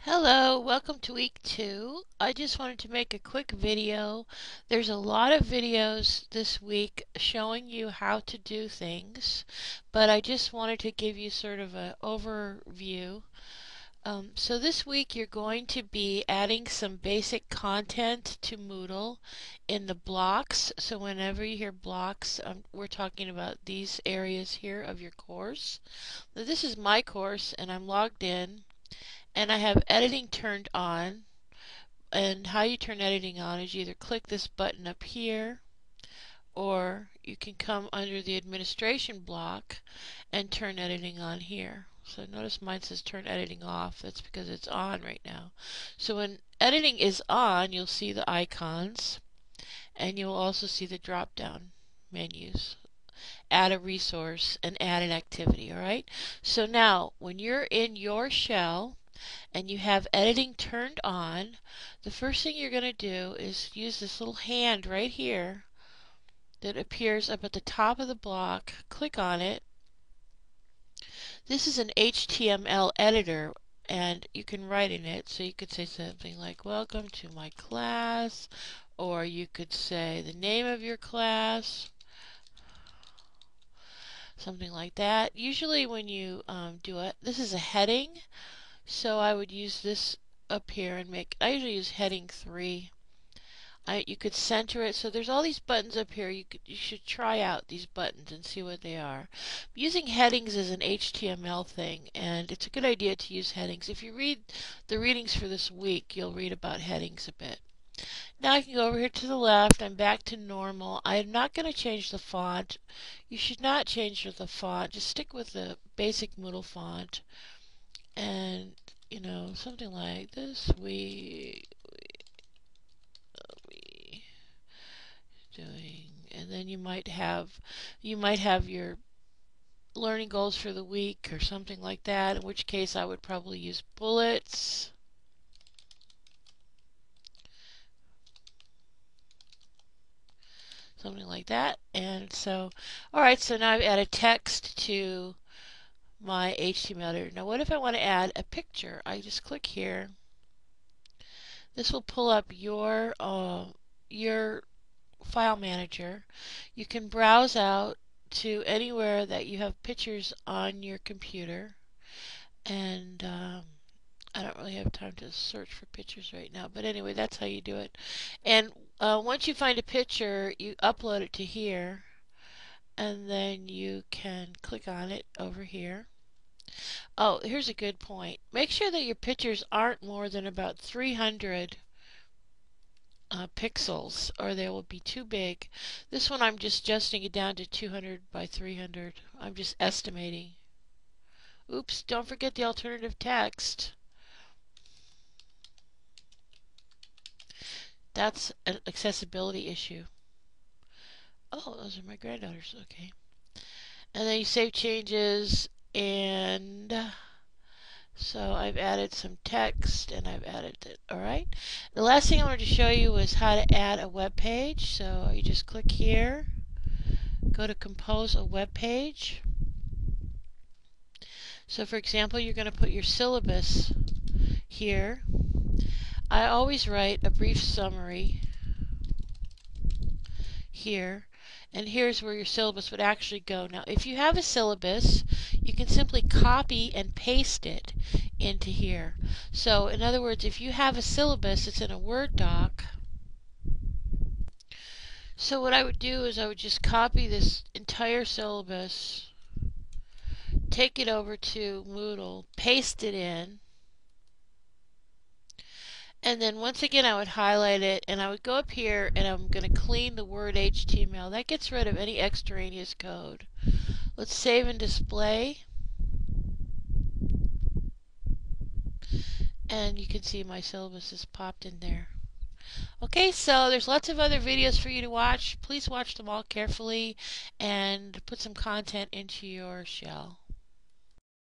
Hello, welcome to week 2. I just wanted to make a quick video. There's a lot of videos this week showing you how to do things, but I just wanted to give you sort of an overview. So this week you're going to be adding some basic content to Moodle in the blocks. So whenever you hear blocks, we're talking about these areas here of your course. Now, this is my course and I'm logged in. And I have editing turned on, and how you turn editing on is you either click this button up here, or you can come under the administration block and turn editing on here. So notice mine says turn editing off. That's because it's on right now. So when editing is on, you'll see the icons, and you'll also see the drop down menus. Add a resource and add an activity. Alright, so now when you're in your shell and you have editing turned on, the first thing you're going to do is use this little hand right here that appears up at the top of the block. Click on it. This is an HTML editor and you can write in it, so you could say something like welcome to my class, or you could say the name of your class, something like that. Usually when you do it, this is a heading. So I would use this up here and I usually use heading 3. You could center it. So there's all these buttons up here. You should try out these buttons and see what they are. Using headings is an HTML thing, and it's a good idea to use headings. If you read the readings for this week, you'll read about headings a bit. Now I can go over here to the left. I'm back to normal. I'm not going to change the font. You should not change the font. Just stick with the basic Moodle font. And something like this. We doing, and then you might have your learning goals for the week or something like that, in which case I would probably use bullets. Something like that. And so, alright, so now I've added text to my HTML editor. Now what if I want to add a picture? I just click here. This will pull up your file manager. You can browse out to anywhere that you have pictures on your computer, and I don't really have time to search for pictures right now, but anyway, that's how you do it. And once you find a picture, you upload it to here, and then you can click on it over here. Oh, here's a good point. Make sure that your pictures aren't more than about 300 pixels, or they will be too big. This one I'm just adjusting it down to 200 by 300. I'm just estimating. Oops, don't forget the alternative text. That's an accessibility issue. Oh, those are my granddaughters. Okay. And then you save changes, and so I've added some text and I've added it. Alright. The last thing I wanted to show you was how to add a web page. So you just click here, go to compose a web page. So for example, you're going to put your syllabus here. I always write a brief summary here, and here's where your syllabus would actually go. Now if you have a syllabus, you can simply copy and paste it into here. So in other words, if you have a syllabus, it's in a Word doc. So what I would do is I would just copy this entire syllabus, take it over to Moodle, paste it in, and then once again I would highlight it, and I would go up here and I'm going to clean the word HTML. That gets rid of any extraneous code. Let's save and display. And you can see my syllabus is popped in there. Okay, so there's lots of other videos for you to watch. Please watch them all carefully and put some content into your shell.